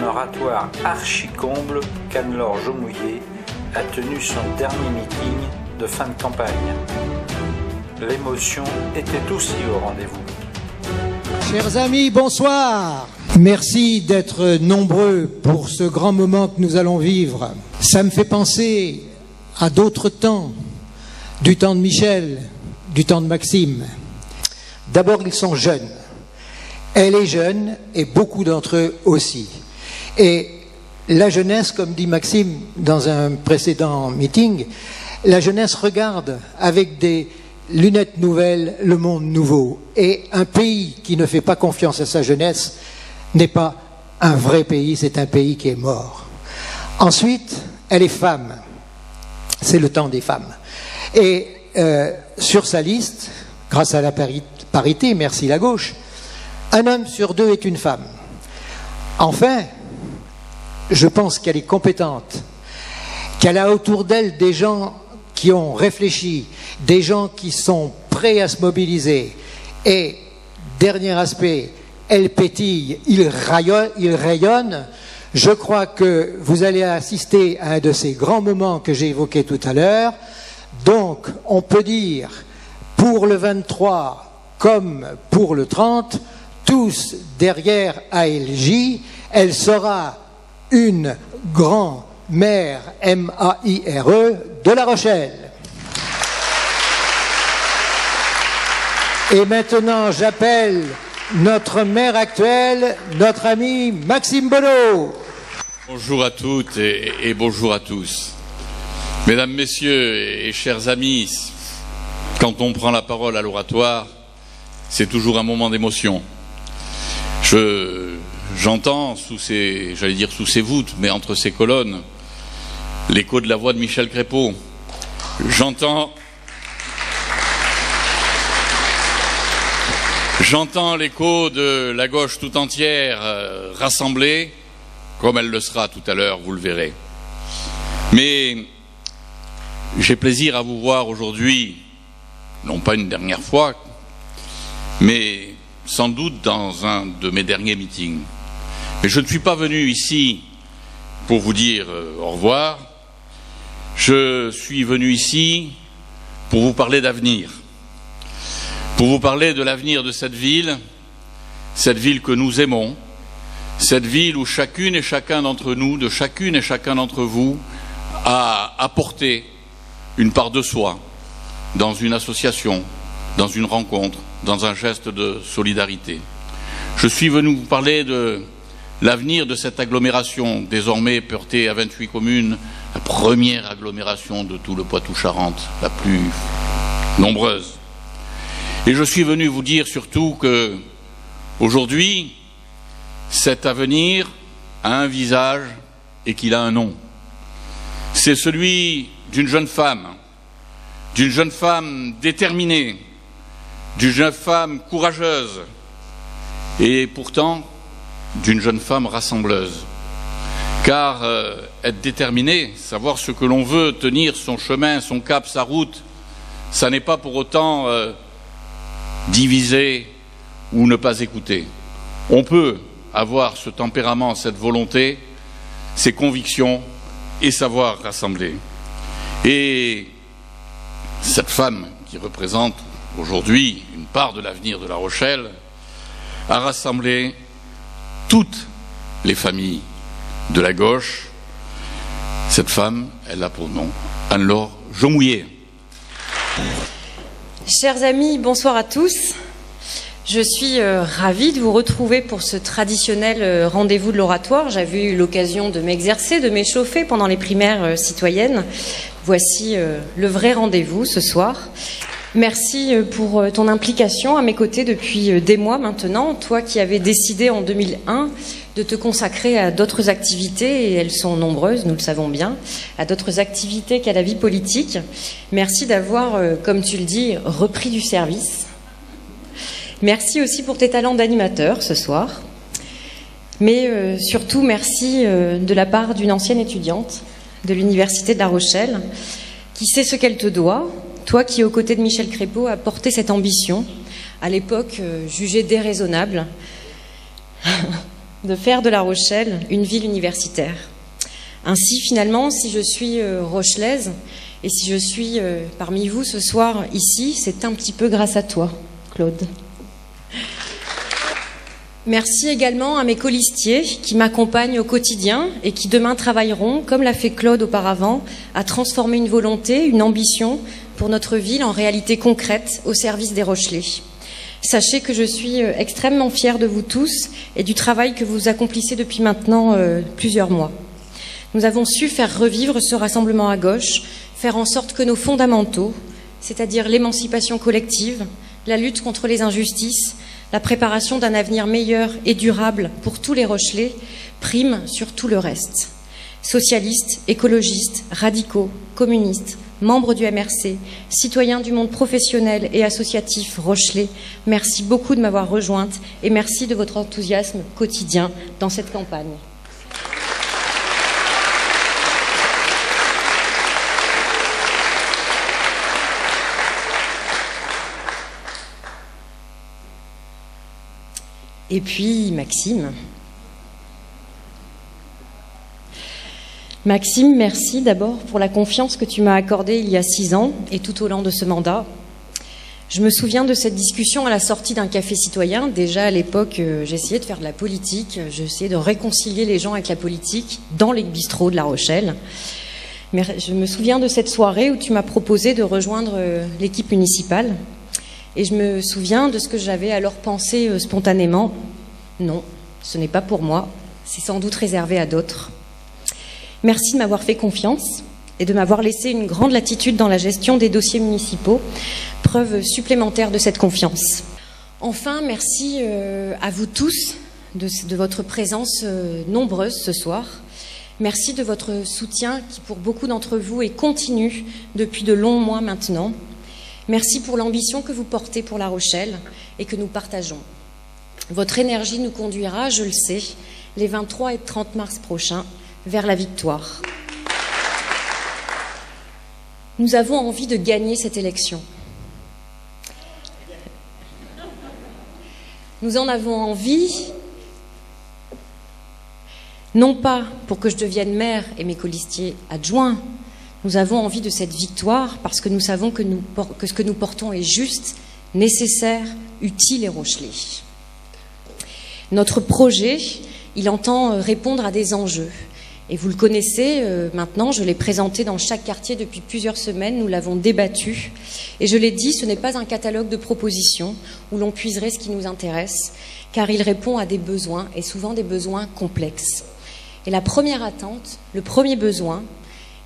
oratoire archi-comble qu'Anne-Laure Jaumouillet a tenu son dernier meeting de fin de campagne. L'émotion était aussi au rendez-vous. Chers amis, bonsoir. Merci d'être nombreux pour ce grand moment que nous allons vivre. Ça me fait penser à d'autres temps, du temps de Michel, du temps de Maxime. D'abord, ils sont jeunes. Elle est jeune et beaucoup d'entre eux aussi. Et la jeunesse, comme dit Maxime dans un précédent meeting, la jeunesse regarde avec des lunettes nouvelles le monde nouveau. Et un pays qui ne fait pas confiance à sa jeunesse n'est pas un vrai pays, c'est un pays qui est mort. Ensuite, elle est femme. C'est le temps des femmes. Et sur sa liste, grâce à la parité, merci la gauche, un homme sur deux est une femme. Enfin, je pense qu'elle est compétente, qu'elle a autour d'elle des gens qui ont réfléchi, des gens qui sont prêts à se mobiliser. Et, dernier aspect, elle pétille, il rayonne. Je crois que vous allez assister à un de ces grands moments que j'ai évoqués tout à l'heure. Donc, on peut dire, pour le 23 comme pour le 30, tous derrière ALJ, elle sera une grand-mère, M-A-I-R-E, de La Rochelle. Et maintenant, j'appelle notre maire actuel, notre ami Maxime Bonneau. Bonjour à toutes et bonjour à tous. Mesdames, Messieurs et chers amis, quand on prend la parole à l'oratoire, c'est toujours un moment d'émotion. J'entends sous ces voûtes, mais entre ces colonnes, l'écho de la voix de Michel Crépeau. J'entends l'écho de la gauche tout entière rassemblée, comme elle le sera tout à l'heure, vous le verrez. Mais j'ai plaisir à vous voir aujourd'hui, non pas une dernière fois, mais sans doute dans un de mes derniers meetings. Mais je ne suis pas venu ici pour vous dire au revoir. Je suis venu ici pour vous parler d'avenir. Pour vous parler de l'avenir de cette ville que nous aimons, cette ville où chacune et chacun d'entre nous, de chacune et chacun d'entre vous, a apporté une part de soi dans une association, dans une rencontre, dans un geste de solidarité. Je suis venu vous parler de l'avenir de cette agglomération, désormais portée à 28 communes, la première agglomération de tout le Poitou-Charentes, la plus nombreuse. Et je suis venu vous dire surtout que, aujourd'hui, cet avenir a un visage et qu'il a un nom. C'est celui d'une jeune femme déterminée, d'une jeune femme courageuse et pourtant d'une jeune femme rassembleuse. Car être déterminé, savoir ce que l'on veut, tenir son chemin, son cap, sa route, ça n'est pas pour autant diviser ou ne pas écouter. On peut avoir ce tempérament, cette volonté, ces convictions et savoir rassembler. Et cette femme qui représente aujourd'hui une part de l'avenir de La Rochelle a rassemblé toutes les familles de la gauche. Cette femme, elle a pour nom Anne-Laure Jaumouillet. Chers amis, bonsoir à tous. Je suis ravie de vous retrouver pour ce traditionnel rendez-vous de l'oratoire. J'avais eu l'occasion de m'exercer, de m'échauffer pendant les primaires citoyennes. Voici le vrai rendez-vous ce soir. Merci pour ton implication à mes côtés depuis des mois maintenant. Toi qui avais décidé en 2001 de te consacrer à d'autres activités, et elles sont nombreuses, nous le savons bien, à d'autres activités qu'à la vie politique. Merci d'avoir, comme tu le dis, repris du service. Merci aussi pour tes talents d'animateur ce soir. Mais surtout, merci de la part d'une ancienne étudiante de l'Université de La Rochelle qui sait ce qu'elle te doit. Toi qui, aux côtés de Michel Crépeau, a porté cette ambition, à l'époque jugée déraisonnable, de faire de La Rochelle une ville universitaire. Ainsi, finalement, si je suis rochelaise et si je suis parmi vous ce soir ici, c'est un petit peu grâce à toi, Claude. Merci également à mes colistiers qui m'accompagnent au quotidien et qui demain travailleront, comme l'a fait Claude auparavant, à transformer une volonté, une ambition pour notre ville en réalité concrète au service des Rochelais. Sachez que je suis extrêmement fière de vous tous et du travail que vous accomplissez depuis maintenant plusieurs mois. Nous avons su faire revivre ce rassemblement à gauche, faire en sorte que nos fondamentaux, c'est-à-dire l'émancipation collective, la lutte contre les injustices, la préparation d'un avenir meilleur et durable pour tous les Rochelais, priment sur tout le reste. Socialistes, écologistes, radicaux, communistes, membres du MRC, citoyens du monde professionnel et associatif rochelais, merci beaucoup de m'avoir rejointe et merci de votre enthousiasme quotidien dans cette campagne. Et puis Maxime. Maxime, merci d'abord pour la confiance que tu m'as accordée il y a 6 ans et tout au long de ce mandat. Je me souviens de cette discussion à la sortie d'un café citoyen. Déjà à l'époque, j'essayais de faire de la politique, j'essayais de réconcilier les gens avec la politique dans les bistrots de La Rochelle. Mais je me souviens de cette soirée où tu m'as proposé de rejoindre l'équipe municipale. Et je me souviens de ce que j'avais alors pensé spontanément. Non, ce n'est pas pour moi, c'est sans doute réservé à d'autres. Merci de m'avoir fait confiance et de m'avoir laissé une grande latitude dans la gestion des dossiers municipaux, preuve supplémentaire de cette confiance. Enfin, merci à vous tous de votre présence nombreuse ce soir. Merci de votre soutien qui, pour beaucoup d'entre vous, est continu depuis de longs mois maintenant. Merci pour l'ambition que vous portez pour La Rochelle et que nous partageons. Votre énergie nous conduira, je le sais, les 23 et 30 mars prochains, vers la victoire. Nous avons envie de gagner cette élection. Nous en avons envie, non pas pour que je devienne maire et mes colistiers adjoints. Nous avons envie de cette victoire parce que nous savons que ce que nous portons est juste, nécessaire, utile et rochelais. Notre projet, il entend répondre à des enjeux. Et vous le connaissez maintenant, je l'ai présenté dans chaque quartier depuis plusieurs semaines, nous l'avons débattu. Et je l'ai dit, ce n'est pas un catalogue de propositions où l'on puiserait ce qui nous intéresse, car il répond à des besoins, et souvent des besoins complexes. Et la première attente, le premier besoin,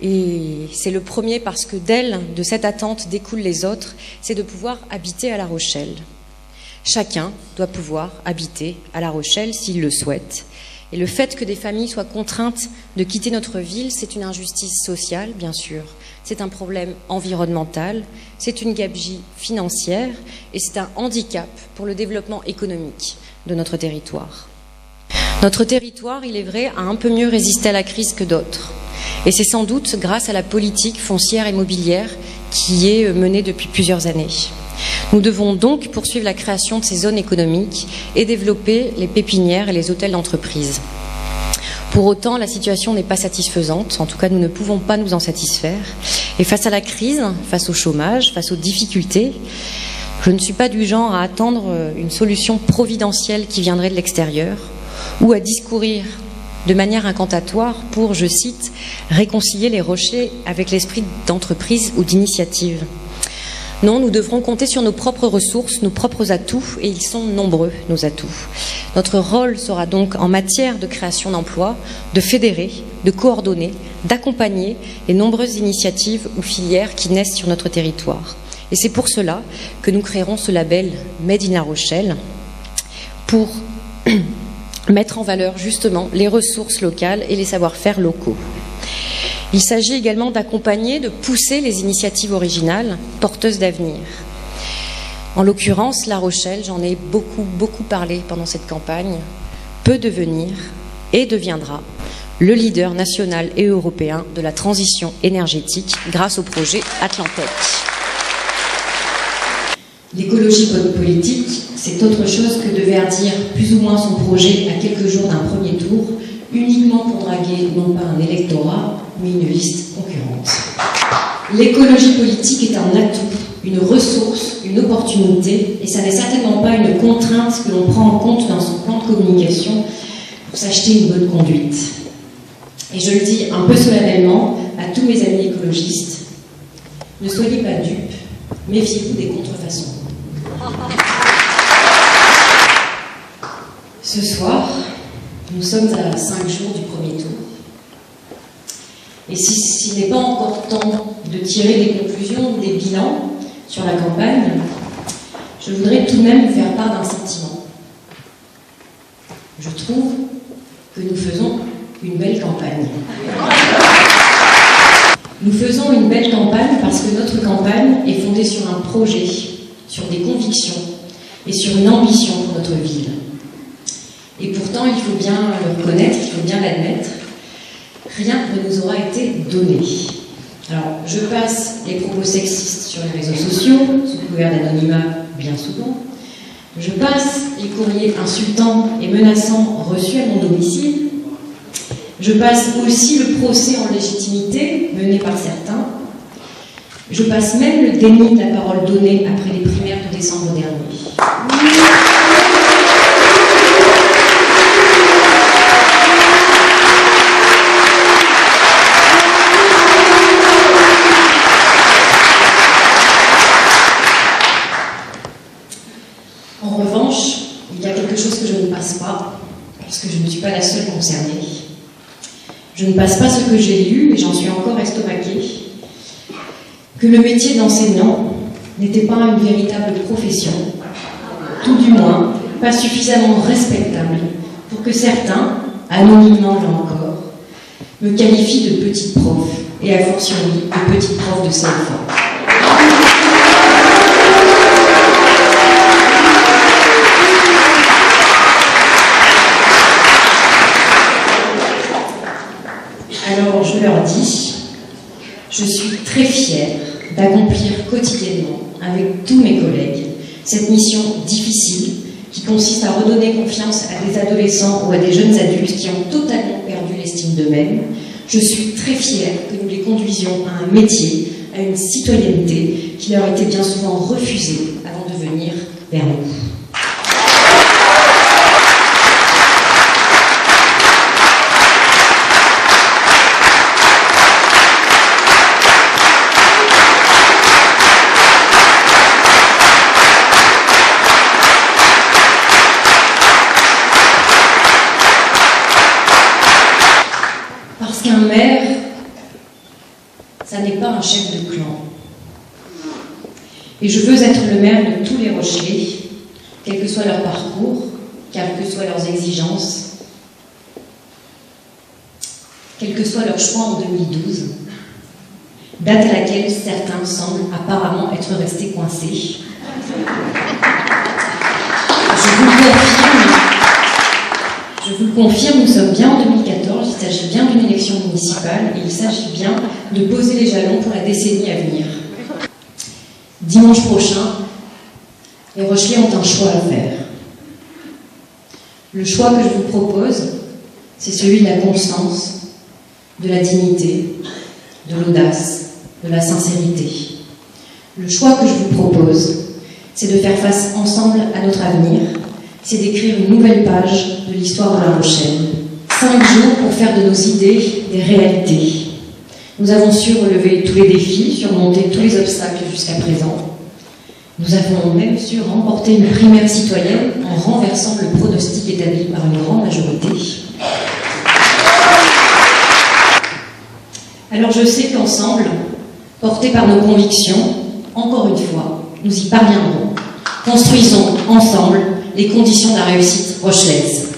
et c'est le premier parce que de cette attente découlent les autres, c'est de pouvoir habiter à La Rochelle. Chacun doit pouvoir habiter à La Rochelle s'il le souhaite. Et le fait que des familles soient contraintes de quitter notre ville, c'est une injustice sociale, bien sûr. C'est un problème environnemental, c'est une gabegie financière et c'est un handicap pour le développement économique de notre territoire. Notre territoire, il est vrai, a un peu mieux résisté à la crise que d'autres. Et c'est sans doute grâce à la politique foncière et mobilière qui est menée depuis plusieurs années. Nous devons donc poursuivre la création de ces zones économiques et développer les pépinières et les hôtels d'entreprise. Pour autant, la situation n'est pas satisfaisante. En tout cas, nous ne pouvons pas nous en satisfaire. Et face à la crise, face au chômage, face aux difficultés, je ne suis pas du genre à attendre une solution providentielle qui viendrait de l'extérieur ou à discourir de manière incantatoire pour, je cite, réconcilier les Rochelais avec l'esprit d'entreprise ou d'initiative. Non, nous devrons compter sur nos propres ressources, nos propres atouts, et ils sont nombreux, nos atouts. Notre rôle sera donc en matière de création d'emplois, de fédérer, de coordonner, d'accompagner les nombreuses initiatives ou filières qui naissent sur notre territoire. Et c'est pour cela que nous créerons ce label Made in La Rochelle pour mettre en valeur justement les ressources locales et les savoir-faire locaux. Il s'agit également d'accompagner, de pousser les initiatives originales porteuses d'avenir. En l'occurrence, La Rochelle, j'en ai beaucoup parlé pendant cette campagne, peut devenir et deviendra le leader national et européen de la transition énergétique grâce au projet Atlantec. L'écologie politique, c'est autre chose que de verdir plus ou moins son projet à quelques jours d'un premier tour, uniquement pour draguer non pas un électorat, mais une liste concurrente. L'écologie politique est un atout, une ressource, une opportunité, et ça n'est certainement pas une contrainte que l'on prend en compte dans son plan de communication pour s'acheter une bonne conduite. Et je le dis un peu solennellement à tous mes amis écologistes, ne soyez pas dupes, méfiez-vous des contrefaçons. Ce soir, nous sommes à 5 jours du premier tour. Et s'il n'est pas encore temps de tirer des conclusions ou des bilans sur la campagne, je voudrais tout de même vous faire part d'un sentiment. Je trouve que nous faisons une belle campagne. Nous faisons une belle campagne parce que notre campagne est fondée sur un projet, sur des convictions et sur une ambition pour notre ville. Et pourtant, il faut bien le reconnaître, il faut bien l'admettre, rien ne nous aura été donné. Alors, je passe les propos sexistes sur les réseaux sociaux, sous couvert d'anonymat bien souvent. Je passe les courriers insultants et menaçants reçus à mon domicile. Je passe aussi le procès en légitimité mené par certains. Je passe même le déni de la parole donnée après les primaires de décembre dernier. En revanche, il y a quelque chose que je ne passe pas, parce que je ne suis pas la seule concernée. Je ne passe pas ce que j'ai lu, et j'en suis encore estomaquée, que le métier d'enseignant n'était pas une véritable profession, tout du moins pas suffisamment respectable pour que certains, anonymement là encore, me qualifient de petite prof, et a fortiori de petite prof de CFA. Alors je leur dis, je suis très fière d'accomplir quotidiennement avec tous mes collègues cette mission difficile qui consiste à redonner confiance à des adolescents ou à des jeunes adultes qui ont totalement perdu l'estime d'eux-mêmes. Je suis très fière que nous les conduisions à un métier, à une citoyenneté qui leur était bien souvent refusée avant de venir vers nous. Qu'un maire, ça n'est pas un chef de clan. Et je veux être le maire de tous les Rochelais, quel que soit leur parcours, quelles que soient leurs exigences, quel que soit leur choix en 2012, date à laquelle certains semblent apparemment être restés coincés. Je vous le confirme, nous sommes bien en 2014, il s'agit bien d'une élection municipale et il s'agit bien de poser les jalons pour la décennie à venir. Dimanche prochain, les Rochelais ont un choix à faire. Le choix que je vous propose, c'est celui de la constance, de la dignité, de l'audace, de la sincérité. Le choix que je vous propose, c'est de faire face ensemble à notre avenir, c'est d'écrire une nouvelle page de l'histoire de La Rochelle. 5 jours pour faire de nos idées des réalités. Nous avons su relever tous les défis, surmonter tous les obstacles jusqu'à présent. Nous avons même su remporter une primaire citoyenne en renversant le pronostic établi par une grande majorité. Alors je sais qu'ensemble, portés par nos convictions, encore une fois, nous y parviendrons. Construisons ensemble les conditions de la réussite rochelaise.